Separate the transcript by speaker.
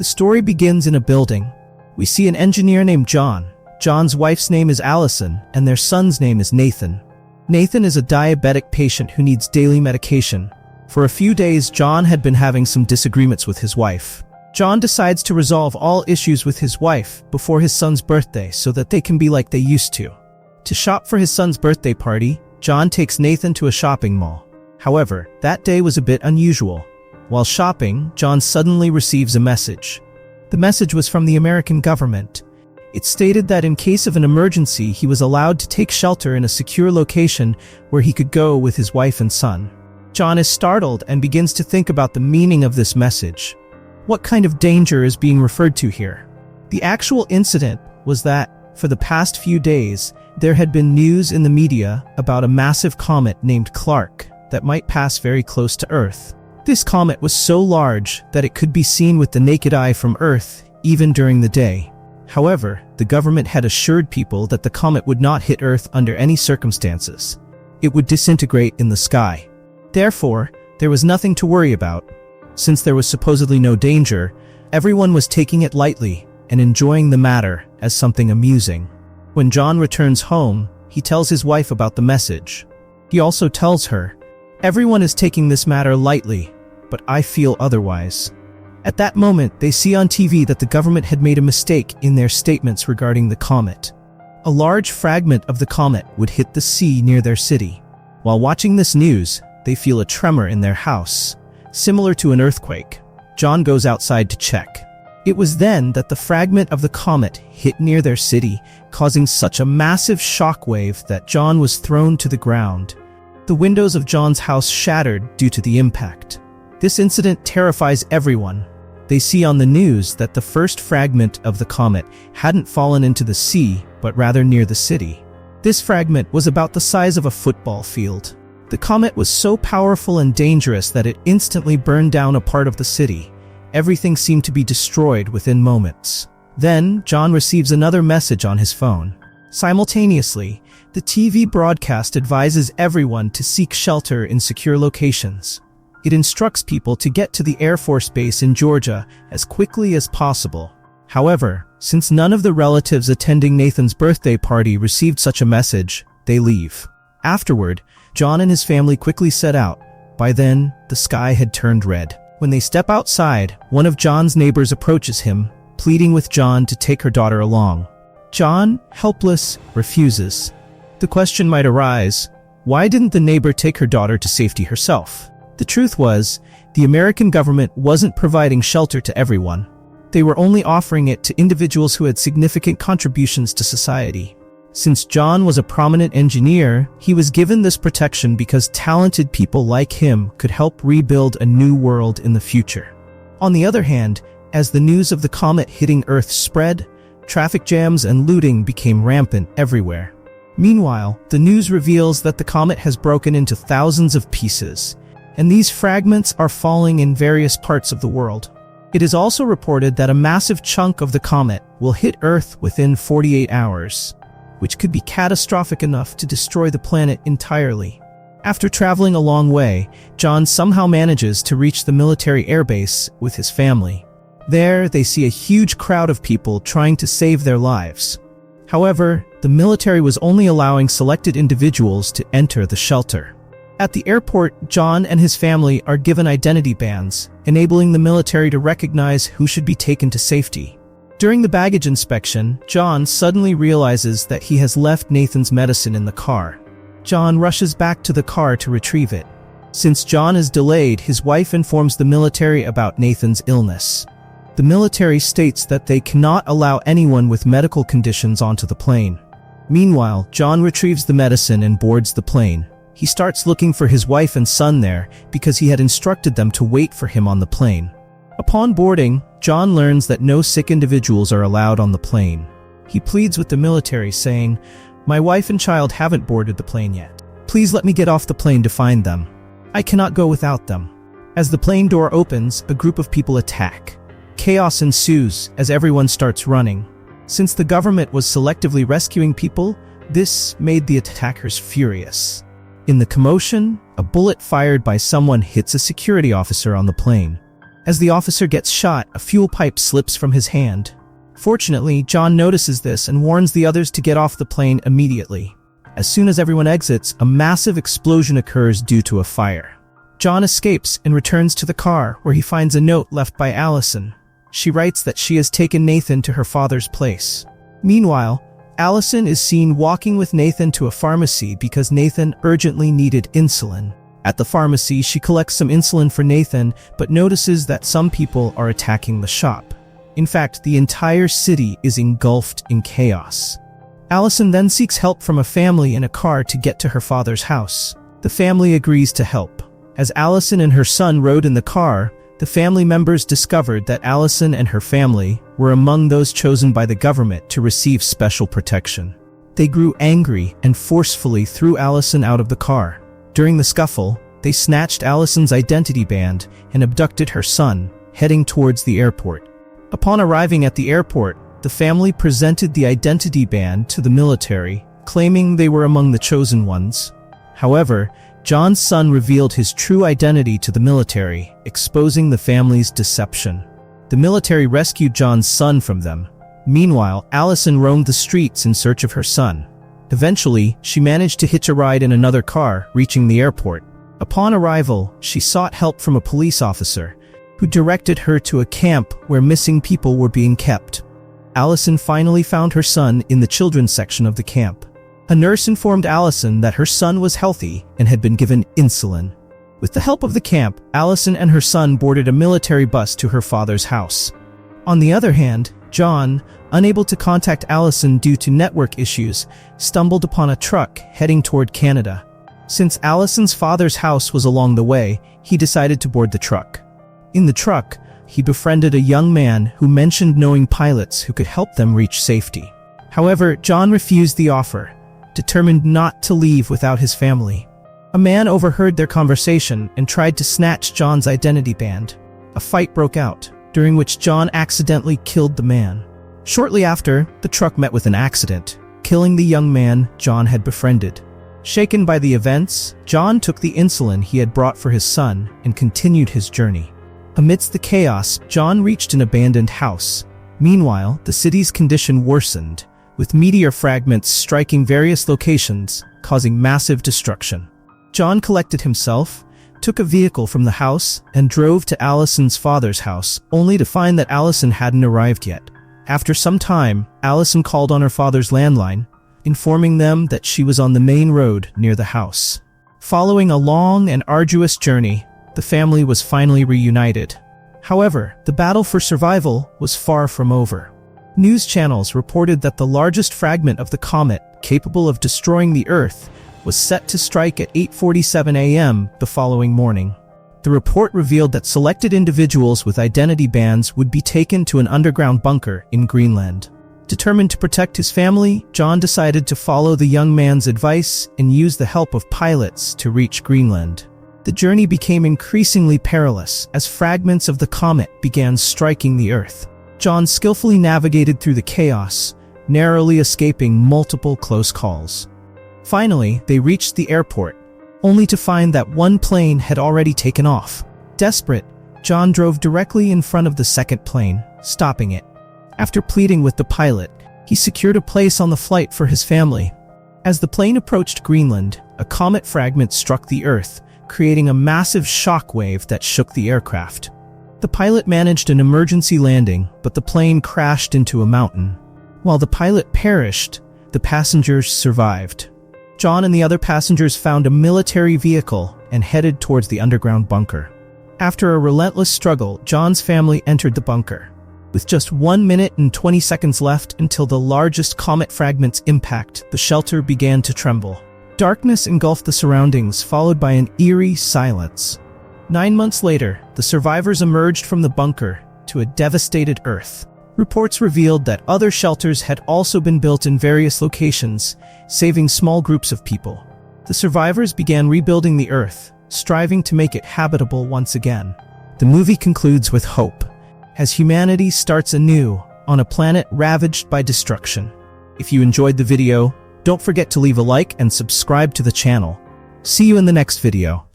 Speaker 1: The story begins in a building. We see an engineer named John. John's wife's name is Allison, and their son's name is Nathan. Nathan is a diabetic patient who needs daily medication. For a few days, John had been having some disagreements with his wife. John decides to resolve all issues with his wife before his son's birthday so that they can be like they used to. To shop for his son's birthday party, John takes Nathan to a shopping mall. However, that day was a bit unusual. While shopping, John suddenly receives a message. The message was from the American government. It stated that in case of an emergency, he was allowed to take shelter in a secure location where he could go with his wife and son. John is startled and begins to think about the meaning of this message. What kind of danger is being referred to here? The actual incident was that, for the past few days, there had been news in the media about a massive comet named Clark that might pass very close to Earth. This comet was so large that it could be seen with the naked eye from Earth, even during the day. However, the government had assured people that the comet would not hit Earth under any circumstances. It would disintegrate in the sky. Therefore, there was nothing to worry about. Since there was supposedly no danger, everyone was taking it lightly and enjoying the matter as something amusing. When John returns home, he tells his wife about the message. He also tells her, "Everyone is taking this matter lightly, but I feel otherwise." At that moment, they see on TV that the government had made a mistake in their statements regarding the comet. A large fragment of the comet would hit the sea near their city. While watching this news, they feel a tremor in their house, similar to an earthquake. John goes outside to check. It was then that the fragment of the comet hit near their city, causing such a massive shockwave that John was thrown to the ground. The windows of John's house shattered due to the impact. This incident terrifies everyone. They see on the news that the first fragment of the comet hadn't fallen into the sea, but rather near the city. This fragment was about the size of a football field. The comet was so powerful and dangerous that it instantly burned down a part of the city. Everything seemed to be destroyed within moments. Then, John receives another message on his phone. Simultaneously, the TV broadcast advises everyone to seek shelter in secure locations. It instructs people to get to the Air Force Base in Georgia as quickly as possible. However, since none of the relatives attending Nathan's birthday party received such a message, they leave. Afterward, John and his family quickly set out. By then, the sky had turned red. When they step outside, one of John's neighbors approaches him, pleading with John to take her daughter along. John, helpless, refuses. The question might arise, why didn't the neighbor take her daughter to safety herself? The truth was, the American government wasn't providing shelter to everyone. They were only offering it to individuals who had significant contributions to society. Since John was a prominent engineer, he was given this protection because talented people like him could help rebuild a new world in the future. On the other hand, as the news of the comet hitting Earth spread, traffic jams and looting became rampant everywhere. Meanwhile, the news reveals that the comet has broken into thousands of pieces, and these fragments are falling in various parts of the world. It is also reported that a massive chunk of the comet will hit Earth within 48 hours. Which could be catastrophic enough to destroy the planet entirely. After traveling a long way, John somehow manages to reach the military airbase with his family. There, they see a huge crowd of people trying to save their lives. However, the military was only allowing selected individuals to enter the shelter. At the airport, John and his family are given identity bands, enabling the military to recognize who should be taken to safety. During the baggage inspection, John suddenly realizes that he has left Nathan's medicine in the car. John rushes back to the car to retrieve it. Since John is delayed, his wife informs the military about Nathan's illness. The military states that they cannot allow anyone with medical conditions onto the plane. Meanwhile, John retrieves the medicine and boards the plane. He starts looking for his wife and son there because he had instructed them to wait for him on the plane. Upon boarding, John learns that no sick individuals are allowed on the plane. He pleads with the military, saying, "My wife and child haven't boarded the plane yet. Please let me get off the plane to find them. I cannot go without them." As the plane door opens, a group of people attack. Chaos ensues as everyone starts running. Since the government was selectively rescuing people, this made the attackers furious. In the commotion, a bullet fired by someone hits a security officer on the plane. As the officer gets shot, a fuel pipe slips from his hand. Fortunately, John notices this and warns the others to get off the plane immediately. As soon as everyone exits, a massive explosion occurs due to a fire. John escapes and returns to the car, where he finds a note left by Allison. She writes that she has taken Nathan to her father's place. Meanwhile, Allison is seen walking with Nathan to a pharmacy because Nathan urgently needed insulin. At the pharmacy, she collects some insulin for Nathan, but notices that some people are attacking the shop. In fact, the entire city is engulfed in chaos. Allison then seeks help from a family in a car to get to her father's house. The family agrees to help. As Allison and her son rode in the car, the family members discovered that Allison and her family were among those chosen by the government to receive special protection. They grew angry and forcefully threw Allison out of the car. During the scuffle, they snatched Allison's identity band and abducted her son, heading towards the airport. Upon arriving at the airport, the family presented the identity band to the military, claiming they were among the chosen ones. However, John's son revealed his true identity to the military, exposing the family's deception. The military rescued John's son from them. Meanwhile, Allison roamed the streets in search of her son. Eventually, she managed to hitch a ride in another car, reaching the airport. Upon arrival, she sought help from a police officer, who directed her to a camp where missing people were being kept. Allison finally found her son in the children's section of the camp. A nurse informed Allison that her son was healthy and had been given insulin. With the help of the camp, Allison and her son boarded a military bus to her father's house. On the other hand, John, unable to contact Allison due to network issues, stumbled upon a truck heading toward Canada. Since Allison's father's house was along the way, he decided to board the truck. In the truck, he befriended a young man who mentioned knowing pilots who could help them reach safety. However, John refused the offer, determined not to leave without his family. A man overheard their conversation and tried to snatch John's identity band. A fight broke out, during which John accidentally killed the man. Shortly after, the truck met with an accident, killing the young man John had befriended. Shaken by the events, John took the insulin he had brought for his son and continued his journey. Amidst the chaos, John reached an abandoned house. Meanwhile, the city's condition worsened, with meteor fragments striking various locations, causing massive destruction. John collected himself, took a vehicle from the house, and drove to Allison's father's house, only to find that Allison hadn't arrived yet. After some time, Allison called on her father's landline, informing them that she was on the main road near the house. Following a long and arduous journey, the family was finally reunited. However, the battle for survival was far from over. News channels reported that the largest fragment of the comet, capable of destroying the Earth, was set to strike at 8:47 a.m. the following morning. The report revealed that selected individuals with identity bands would be taken to an underground bunker in Greenland. Determined to protect his family, John decided to follow the young man's advice and use the help of pilots to reach Greenland. The journey became increasingly perilous as fragments of the comet began striking the Earth. John skillfully navigated through the chaos, narrowly escaping multiple close calls. Finally, they reached the airport, only to find that one plane had already taken off. Desperate, John drove directly in front of the second plane, stopping it. After pleading with the pilot, he secured a place on the flight for his family. As the plane approached Greenland, a comet fragment struck the Earth, creating a massive shock wave that shook the aircraft. The pilot managed an emergency landing, but the plane crashed into a mountain. While the pilot perished, the passengers survived. John and the other passengers found a military vehicle and headed towards the underground bunker. After a relentless struggle, John's family entered the bunker. With just 1 minute and 20 seconds left until the largest comet fragment's impact, the shelter began to tremble. Darkness engulfed the surroundings, followed by an eerie silence. 9 months later, the survivors emerged from the bunker to a devastated Earth. Reports revealed that other shelters had also been built in various locations, saving small groups of people. The survivors began rebuilding the Earth, striving to make it habitable once again. The movie concludes with hope, as humanity starts anew on a planet ravaged by destruction. If you enjoyed the video, don't forget to leave a like and subscribe to the channel. See you in the next video.